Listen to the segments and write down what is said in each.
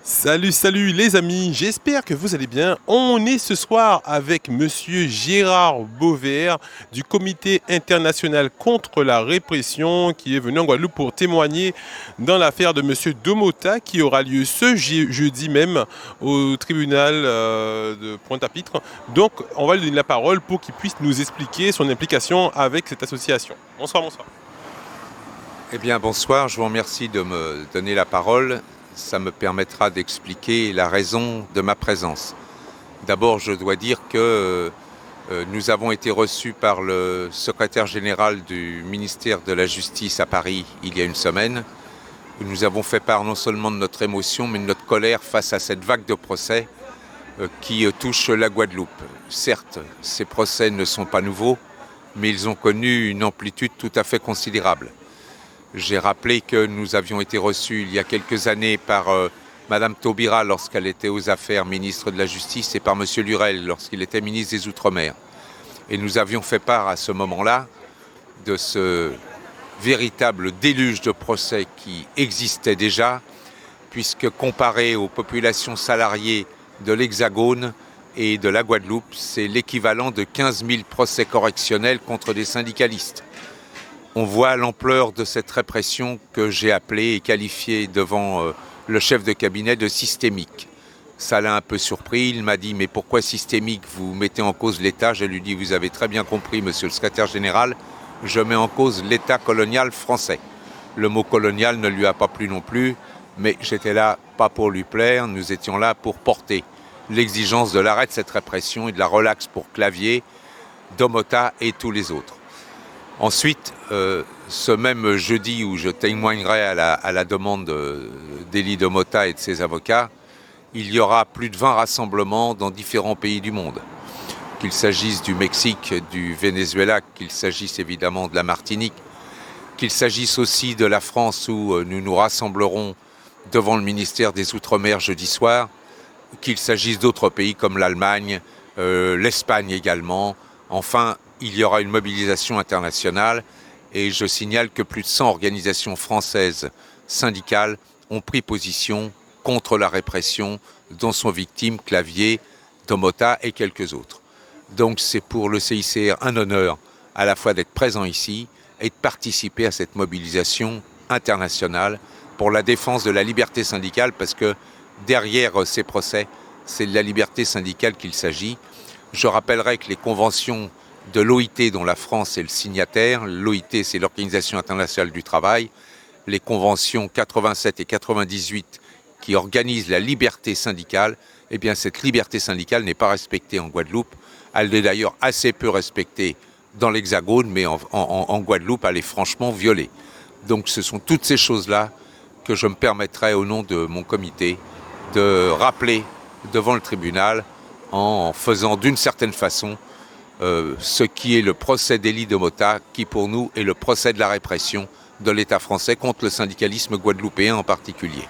Salut les amis, j'espère que vous allez bien. On est ce soir avec Monsieur Gérard Beauvert du Comité international contre la répression qui est venu en Guadeloupe pour témoigner dans l'affaire de Monsieur Domota qui aura lieu ce jeudi même au tribunal de Pointe-à-Pitre. Donc on va lui donner la parole pour qu'il puisse nous expliquer son implication avec cette association. Bonsoir, bonsoir. Eh bien, bonsoir, je vous remercie de me donner la parole. Ça me permettra d'expliquer la raison de ma présence. D'abord, je dois dire que nous avons été reçus par le secrétaire général du ministère de la Justice à Paris il y a une semaine. Nous avons fait part non seulement de notre émotion, mais de notre colère face à cette vague de procès qui touche la Guadeloupe. Certes, ces procès ne sont pas nouveaux, mais ils ont connu une amplitude tout à fait considérable. J'ai rappelé que nous avions été reçus il y a quelques années par Madame Taubira lorsqu'elle était aux Affaires ministre de la Justice et par Monsieur Lurel lorsqu'il était ministre des Outre-mer. Et nous avions fait part à ce moment-là de ce véritable déluge de procès qui existait déjà, puisque comparé aux populations salariées de l'Hexagone et de la Guadeloupe, c'est l'équivalent de 15 000 procès correctionnels contre des syndicalistes. On voit l'ampleur de cette répression que j'ai appelée et qualifiée devant le chef de cabinet de systémique. Ça l'a un peu surpris, il m'a dit « mais pourquoi systémique? Vous mettez en cause l'État ?» Je lui dis « vous avez très bien compris, monsieur le secrétaire général, je mets en cause l'État colonial français. » Le mot colonial ne lui a pas plu non plus, mais j'étais là pas pour lui plaire, nous étions là pour porter l'exigence de l'arrêt de cette répression et de la relaxe pour Clavier, Domota et tous les autres. Ensuite, ce même jeudi où je témoignerai à la demande d'Élie Domota et de ses avocats, il y aura plus de 20 rassemblements dans différents pays du monde. Qu'il s'agisse du Mexique, du Venezuela, qu'il s'agisse évidemment de la Martinique, qu'il s'agisse aussi de la France où nous nous rassemblerons devant le ministère des Outre-mer jeudi soir, qu'il s'agisse d'autres pays comme l'Allemagne, l'Espagne également. Enfin, il y aura une mobilisation internationale et je signale que plus de 100 organisations françaises syndicales ont pris position contre la répression dont sont victimes Clavier, Domota et quelques autres. Donc c'est pour le CICR un honneur à la fois d'être présent ici et de participer à cette mobilisation internationale pour la défense de la liberté syndicale parce que derrière ces procès, c'est de la liberté syndicale qu'il s'agit. Je rappellerai que les conventions de l'OIT dont la France est le signataire, l'OIT c'est l'Organisation internationale du travail, les conventions 87 et 98 qui organisent la liberté syndicale, eh bien cette liberté syndicale n'est pas respectée en Guadeloupe. Elle est d'ailleurs assez peu respectée dans l'Hexagone, mais en Guadeloupe, elle est franchement violée. Donc ce sont toutes ces choses-là que je me permettrai au nom de mon comité de rappeler devant le tribunal en faisant d'une certaine façon ce qui est le procès d'Élie Domota, qui pour nous est le procès de la répression de l'État français contre le syndicalisme guadeloupéen en particulier.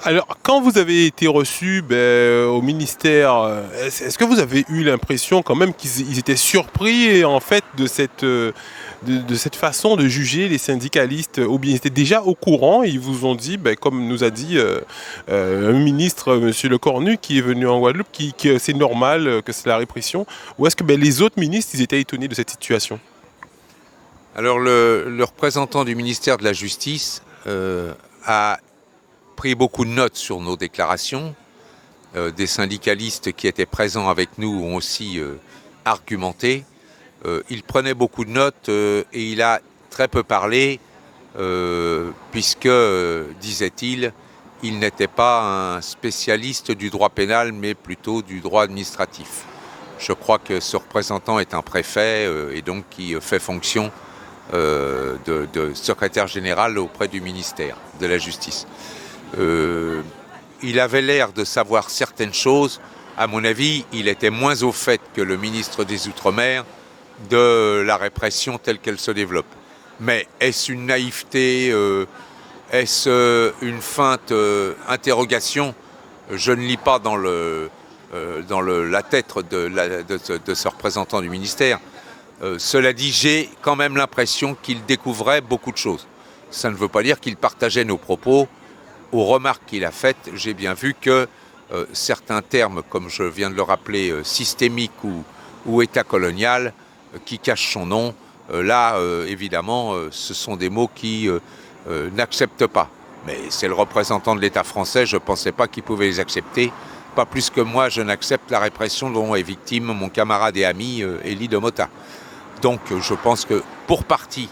Alors, quand vous avez été reçu au ministère, est-ce que vous avez eu l'impression quand même qu'ils étaient surpris en fait de cette façon de juger les syndicalistes, ou bien ils étaient déjà au courant et ils vous ont dit, comme nous a dit un ministre, Monsieur Lecornu, qui est venu en Guadeloupe, que c'est normal, que c'est la répression, ou est-ce que les autres ministres ils étaient étonnés de cette situation? Alors le représentant du ministère de la Justice a pris beaucoup de notes sur nos déclarations. Des syndicalistes qui étaient présents avec nous ont aussi argumenté. Il prenait beaucoup de notes et il a très peu parlé puisque, disait-il, il n'était pas un spécialiste du droit pénal mais plutôt du droit administratif. Je crois que ce représentant est un préfet et donc qui fait fonction de secrétaire général auprès du ministère de la Justice. Il avait l'air de savoir certaines choses. À mon avis, il était moins au fait que le ministre des Outre-mer de la répression telle qu'elle se développe. Mais est-ce une naïveté? Est-ce une feinte interrogation? Je ne lis pas dans la tête de ce représentant du ministère. Cela dit, j'ai quand même l'impression qu'il découvrait beaucoup de choses. ça ne veut pas dire qu'il partageait nos propos. Aux remarques qu'il a faites, j'ai bien vu que certains termes, comme je viens de le rappeler, systémique ou État colonial, qui cachent son nom, là, évidemment, ce sont des mots qui n'acceptent pas. Mais c'est le représentant de l'État français, je ne pensais pas qu'il pouvait les accepter. Pas plus que moi, je n'accepte la répression dont est victime mon camarade et ami Élie de Motha. Donc je pense que pour partie,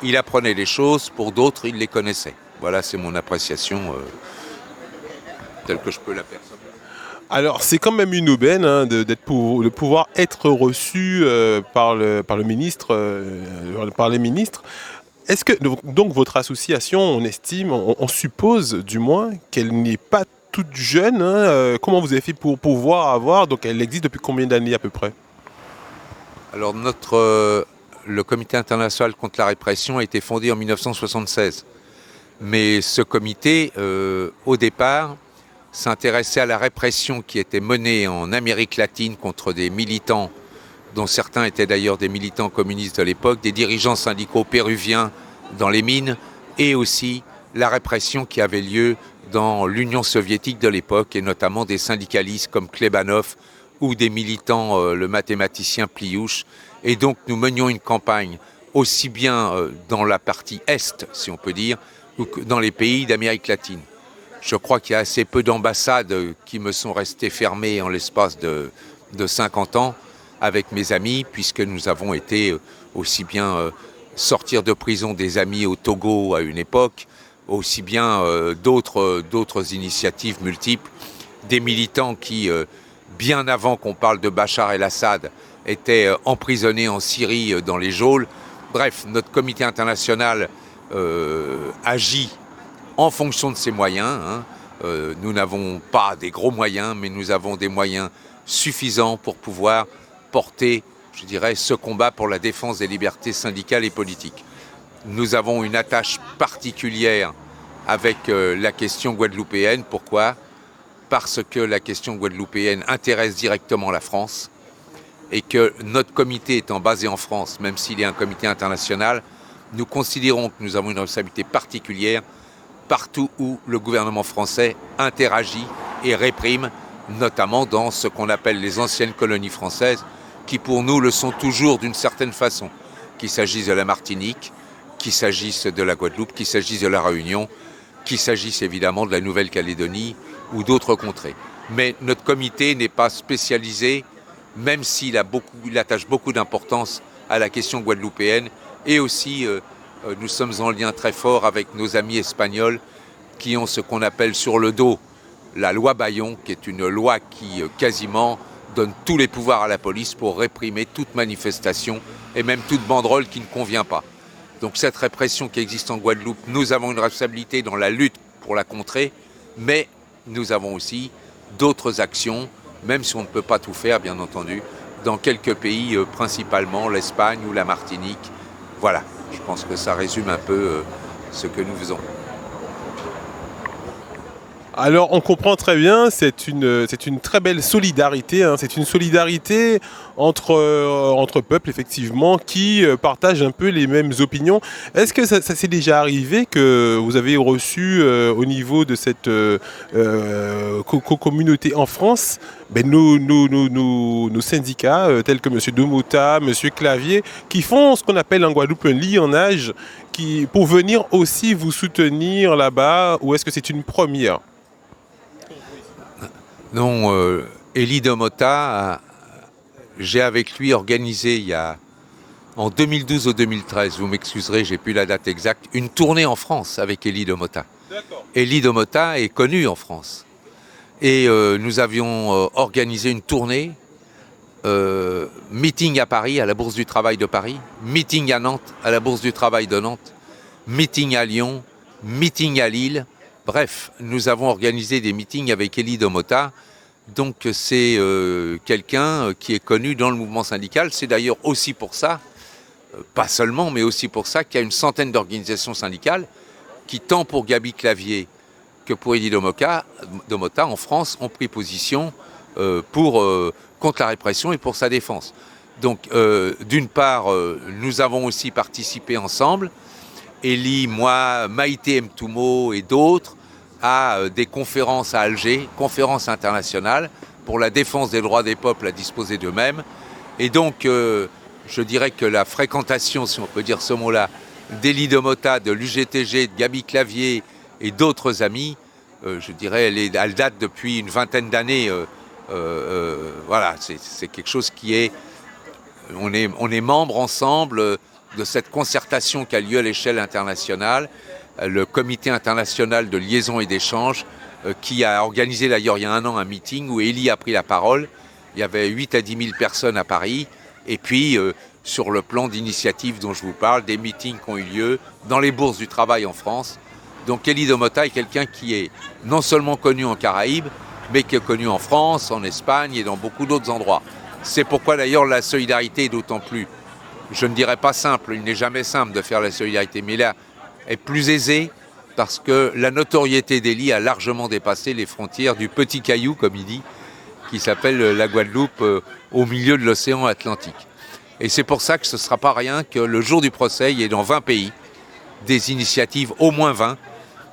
il apprenait les choses, pour d'autres, il les connaissait. Voilà, c'est mon appréciation telle que je peux la percevoir. Alors, c'est quand même une aubaine hein, de pouvoir être reçu par le ministre, par les ministres. Est-ce que donc votre association, on estime, on suppose du moins qu'elle n'est pas toute jeune. Hein, comment vous avez fait pour pouvoir avoir, donc elle existe depuis combien d'années à peu près? Alors le Comité international contre la répression a été fondé en 1976. Mais ce comité, au départ, s'intéressait à la répression qui était menée en Amérique latine contre des militants, dont certains étaient d'ailleurs des militants communistes de l'époque, des dirigeants syndicaux péruviens dans les mines, et aussi la répression qui avait lieu dans l'Union soviétique de l'époque, et notamment des syndicalistes comme Klebanov ou des militants, le mathématicien Pliouche. Et donc nous menions une campagne aussi bien dans la partie Est, si on peut dire, ou dans les pays d'Amérique latine. Je crois qu'il y a assez peu d'ambassades qui me sont restées fermées en l'espace de 50 ans avec mes amis, puisque nous avons été aussi bien sortir de prison des amis au Togo à une époque, aussi bien d'autres initiatives multiples, des militants qui, bien avant qu'on parle de Bachar el-Assad, étaient emprisonnés en Syrie dans les geôles. Bref, notre comité international agit en fonction de ses moyens. Hein. Nous n'avons pas des gros moyens, mais nous avons des moyens suffisants pour pouvoir porter, je dirais, ce combat pour la défense des libertés syndicales et politiques. Nous avons une attache particulière avec la question guadeloupéenne. Pourquoi ? Parce que la question guadeloupéenne intéresse directement la France et que notre comité étant basé en France, même s'il est un comité international, nous considérons que nous avons une responsabilité particulière partout où le gouvernement français interagit et réprime, notamment dans ce qu'on appelle les anciennes colonies françaises, qui pour nous le sont toujours d'une certaine façon, qu'il s'agisse de la Martinique, qu'il s'agisse de la Guadeloupe, qu'il s'agisse de la Réunion, qu'il s'agisse évidemment de la Nouvelle-Calédonie ou d'autres contrées. Mais notre comité n'est pas spécialisé, même s'il attache beaucoup d'importance à la question guadeloupéenne, et aussi nous sommes en lien très fort avec nos amis espagnols qui ont ce qu'on appelle sur le dos la loi Bayon, qui est une loi qui quasiment donne tous les pouvoirs à la police pour réprimer toute manifestation et même toute banderole qui ne convient pas. Donc cette répression qui existe en Guadeloupe, nous avons une responsabilité dans la lutte pour la contrer, mais nous avons aussi d'autres actions, même si on ne peut pas tout faire, bien entendu, dans quelques pays, principalement l'Espagne ou la Martinique. Voilà, je pense que ça résume un peu ce que nous faisons. Alors on comprend très bien, c'est une très belle solidarité, hein, c'est une solidarité entre peuples effectivement qui partagent un peu les mêmes opinions. Est-ce que ça s'est déjà arrivé que vous avez reçu au niveau de cette communauté en France nos syndicats tels que M. De Motha, M. Clavier, qui font ce qu'on appelle en Guadeloupe un lionnage pour venir aussi vous soutenir là-bas, ou est-ce que c'est une première ? Non, Élie de Motha, j'ai avec lui organisé en 2012 ou 2013, vous m'excuserez, j'ai plus la date exacte, une tournée en France avec Élie de Motha. Élie de Motha est connu en France. Et nous avions organisé une tournée, meeting à Paris, à la Bourse du Travail de Paris, meeting à Nantes, à la Bourse du Travail de Nantes, meeting à Lyon, meeting à Lille. Bref, nous avons organisé des meetings avec Élie de Motha. Donc c'est quelqu'un qui est connu dans le mouvement syndical. C'est d'ailleurs aussi pour ça, pas seulement, mais aussi pour ça qu'il y a une centaine d'organisations syndicales qui, tant pour Gaby Clavier que pour Élie de Motha en France, ont pris position contre la répression et pour sa défense. Donc d'une part, nous avons aussi participé ensemble Elie, moi, Maïté Mtoumo et d'autres, à des conférences à Alger, conférences internationales pour la défense des droits des peuples à disposer d'eux-mêmes. Et donc, je dirais que la fréquentation, si on peut dire ce mot-là, d'Elie Domota, de l'UGTG, de Gaby Clavier et d'autres amis, je dirais, elle date depuis une vingtaine d'années. Voilà, c'est quelque chose qui est... On est membres ensemble de cette concertation qui a lieu à l'échelle internationale, le comité international de liaison et d'échange, qui a organisé d'ailleurs il y a un an un meeting où Elie a pris la parole. Il y avait 8 à 10 000 personnes à Paris. Et puis, sur le plan d'initiative dont je vous parle, des meetings qui ont eu lieu dans les bourses du travail en France. Donc Elie Domota est quelqu'un qui est non seulement connu en Caraïbes, mais qui est connu en France, en Espagne et dans beaucoup d'autres endroits. C'est pourquoi d'ailleurs la solidarité est d'autant plus, je ne dirais pas simple, il n'est jamais simple de faire la solidarité, mais là, est plus aisée parce que la notoriété d'Elie a largement dépassé les frontières du petit caillou, comme il dit, qui s'appelle la Guadeloupe, au milieu de l'océan Atlantique. Et c'est pour ça que ce ne sera pas rien que le jour du procès, il y ait dans 20 pays des initiatives, au moins 20,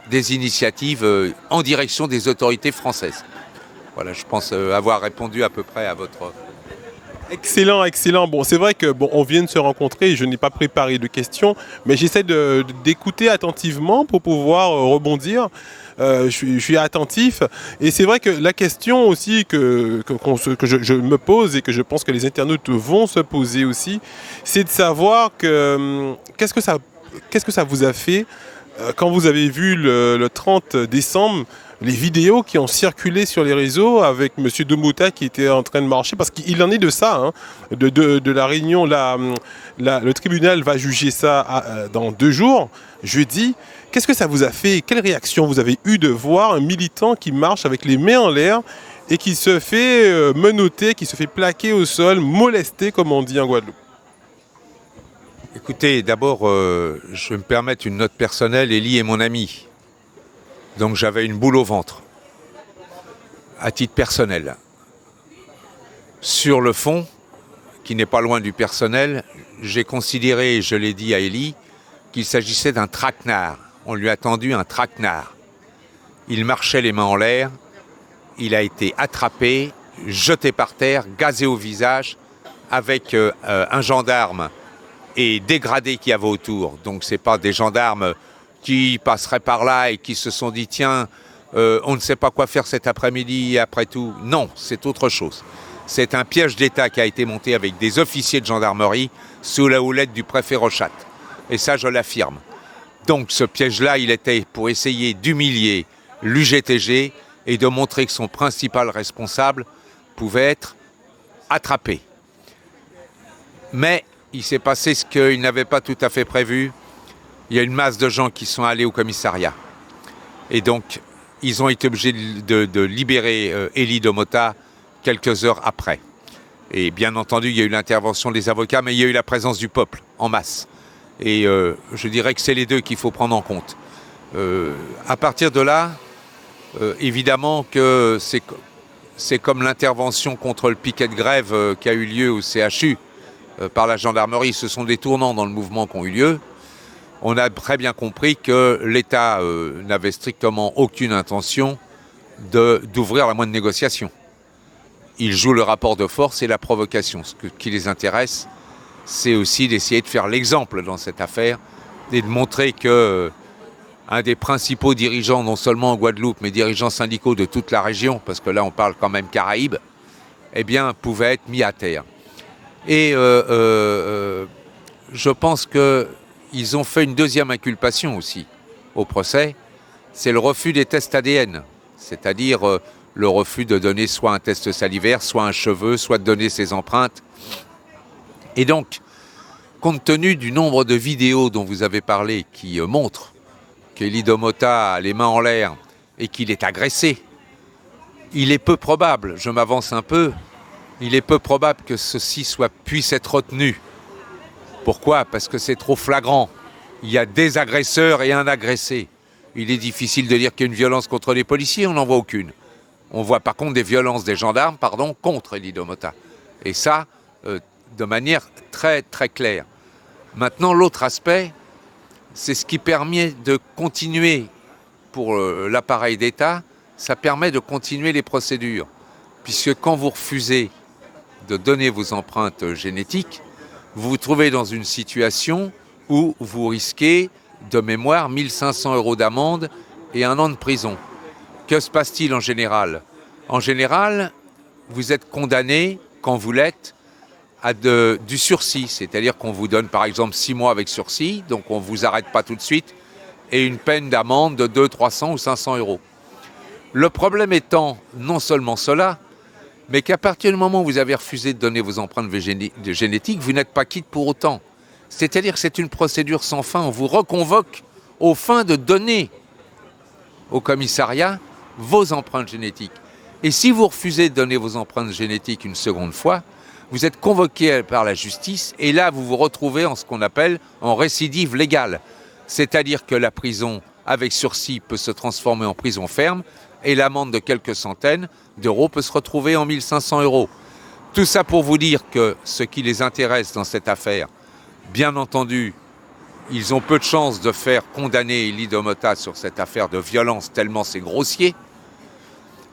des initiatives en direction des autorités françaises. Voilà, je pense avoir répondu à peu près à votre... Excellent, excellent. Bon, c'est vrai que on vient de se rencontrer, je n'ai pas préparé de questions, mais j'essaie d'écouter attentivement pour pouvoir rebondir. Je suis attentif et c'est vrai que la question aussi que je me pose et que je pense que les internautes vont se poser aussi, c'est de savoir qu'est-ce que ça vous a fait quand vous avez vu le 30 décembre les vidéos qui ont circulé sur les réseaux avec M. Domota qui était en train de marcher, parce qu'il en est de ça, hein, de la réunion, le tribunal va juger ça dans 2 jours, jeudi. Qu'est-ce que ça vous a fait? Quelle réaction vous avez eu de voir un militant qui marche avec les mains en l'air et qui se fait menotter, qui se fait plaquer au sol, molester comme on dit en Guadeloupe? Écoutez, d'abord, je vais me permettre une note personnelle. Elie est mon ami. Donc j'avais une boule au ventre, à titre personnel. Sur le fond, qui n'est pas loin du personnel, j'ai considéré, je l'ai dit à Elie, qu'il s'agissait d'un traquenard. On lui a tendu un traquenard. Il marchait les mains en l'air, il a été attrapé, jeté par terre, gazé au visage, avec un gendarme et dégradé qu'il y avait autour. Donc ce n'est pas des gendarmes qui passeraient par là et qui se sont dit « Tiens, on ne sait pas quoi faire cet après-midi, après tout ». Non, c'est autre chose. C'est un piège d'État qui a été monté avec des officiers de gendarmerie sous la houlette du préfet Rochat. Et ça, je l'affirme. Donc ce piège-là, il était pour essayer d'humilier l'UGTG et de montrer que son principal responsable pouvait être attrapé. Mais il s'est passé ce qu'il n'avait pas tout à fait prévu. Il y a une masse de gens qui sont allés au commissariat. Et donc, ils ont été obligés de libérer Elie Domota quelques heures après. Et bien entendu, il y a eu l'intervention des avocats, mais il y a eu la présence du peuple, en masse. Et je dirais que c'est les deux qu'il faut prendre en compte. À partir de là, évidemment que c'est comme l'intervention contre le piquet de grève qui a eu lieu au CHU par la gendarmerie. Ce sont des tournants dans le mouvement qui ont eu lieu. On a très bien compris que l'État n'avait strictement aucune intention d'ouvrir la moindre négociation. Ils jouent le rapport de force et la provocation. Ce qui les intéresse, c'est aussi d'essayer de faire l'exemple dans cette affaire et de montrer que un des principaux dirigeants, non seulement en Guadeloupe, mais dirigeants syndicaux de toute la région, parce que là on parle quand même Caraïbes, eh bien, pouvait être mis à terre. Et je pense qu'ils ont fait une deuxième inculpation aussi au procès, c'est le refus des tests ADN, c'est-à-dire le refus de donner soit un test salivaire, soit un cheveu, soit de donner ses empreintes. Et donc, compte tenu du nombre de vidéos dont vous avez parlé qui montrent qu'Elie Domota a les mains en l'air et qu'il est agressé, il est peu probable, je m'avance un peu, il est peu probable que ceci puisse être retenu. Pourquoi? Parce que c'est trop flagrant. Il y a des agresseurs et un agressé. Il est difficile de dire qu'il y a une violence contre les policiers, on n'en voit aucune. On voit par contre des violences des gendarmes, contre Elie Domota. Et ça, de manière très très claire. Maintenant, l'autre aspect, c'est ce qui permet de continuer pour l'appareil d'État, ça permet de continuer les procédures. Puisque quand vous refusez de donner vos empreintes génétiques, vous vous trouvez dans une situation où vous risquez de mémoire 1 500 € d'amende et 1 an de prison. Que se passe-t-il en général? En général, vous êtes condamné, quand vous l'êtes, à du sursis, c'est-à-dire qu'on vous donne par exemple 6 mois avec sursis, donc on ne vous arrête pas tout de suite, et une peine d'amende de 200, 300 ou 500 €. Le problème étant non seulement cela, mais qu'à partir du moment où vous avez refusé de donner vos empreintes génétiques, vous n'êtes pas quitte pour autant. C'est-à-dire que c'est une procédure sans fin, on vous reconvoque aux fins de donner au commissariat vos empreintes génétiques. Et si vous refusez de donner vos empreintes génétiques une seconde fois, vous êtes convoqué par la justice et là vous vous retrouvez en ce qu'on appelle en récidive légale. C'est-à-dire que la prison avec sursis peut se transformer en prison ferme et l'amende de quelques centaines d'euros peut se retrouver en 1 500 €. Tout ça pour vous dire que ce qui les intéresse dans cette affaire, bien entendu, ils ont peu de chances de faire condamner Elie Domota sur cette affaire de violence tellement c'est grossier.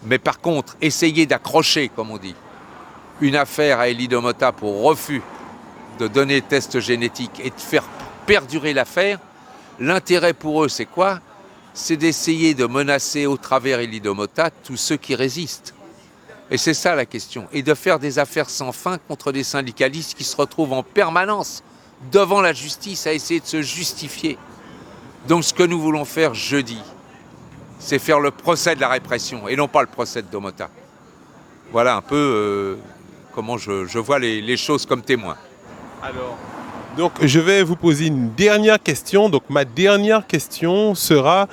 Mais par contre, essayer d'accrocher, comme on dit, une affaire à Elie Domota pour refus de donner test génétique et de faire perdurer l'affaire, l'intérêt pour eux, c'est quoi? C'est d'essayer de menacer au travers Elie Domota tous ceux qui résistent. Et c'est ça la question. Et de faire des affaires sans fin contre des syndicalistes qui se retrouvent en permanence devant la justice à essayer de se justifier. Donc ce que nous voulons faire jeudi, c'est faire le procès de la répression et non pas le procès de Domota. Voilà un peu comment je vois les choses comme témoin. Alors, donc je vais vous poser une dernière question. Donc ma dernière question sera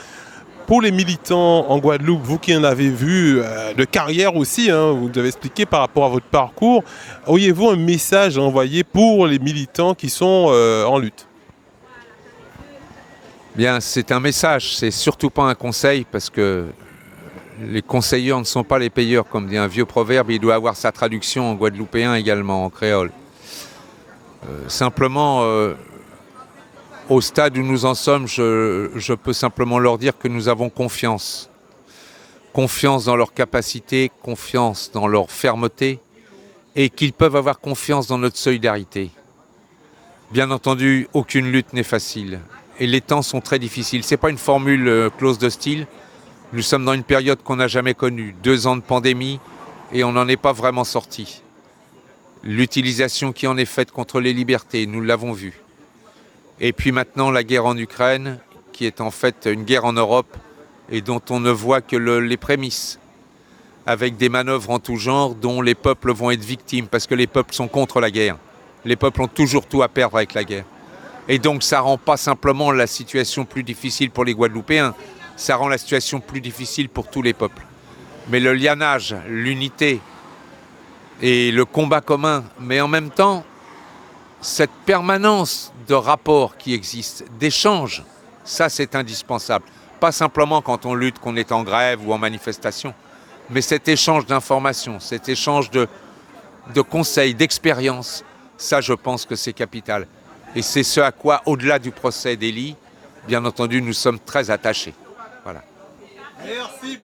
pour les militants en Guadeloupe, vous qui en avez vu de carrière aussi, hein, vous nous avez expliqué par rapport à votre parcours, auriez-vous un message à envoyer pour les militants qui sont en lutte? Bien, c'est un message, c'est surtout pas un conseil parce que les conseilleurs ne sont pas les payeurs, comme dit un vieux proverbe, il doit avoir sa traduction en guadeloupéen également, en créole. Simplement, au stade où nous en sommes, je peux simplement leur dire que nous avons confiance. Confiance dans leur capacité, confiance dans leur fermeté et qu'ils peuvent avoir confiance dans notre solidarité. Bien entendu, aucune lutte n'est facile et les temps sont très difficiles. Ce n'est pas une formule close de style. Nous sommes dans une période qu'on n'a jamais connue, 2 ans de pandémie et on n'en est pas vraiment sorti. L'utilisation qui en est faite contre les libertés, nous l'avons vu. Et puis maintenant la guerre en Ukraine, qui est en fait une guerre en Europe et dont on ne voit que les prémices, avec des manœuvres en tout genre dont les peuples vont être victimes, parce que les peuples sont contre la guerre. Les peuples ont toujours tout à perdre avec la guerre. Et donc ça ne rend pas simplement la situation plus difficile pour les Guadeloupéens, ça rend la situation plus difficile pour tous les peuples. Mais le lianage, l'unité et le combat commun, mais en même temps, cette permanence de rapports qui existe, d'échanges, ça c'est indispensable. Pas simplement quand on lutte, qu'on est en grève ou en manifestation, mais cet échange d'informations, cet échange de conseils, d'expériences, ça je pense que c'est capital. Et c'est ce à quoi, au-delà du procès d'Elie, bien entendu, nous sommes très attachés. Voilà. Merci.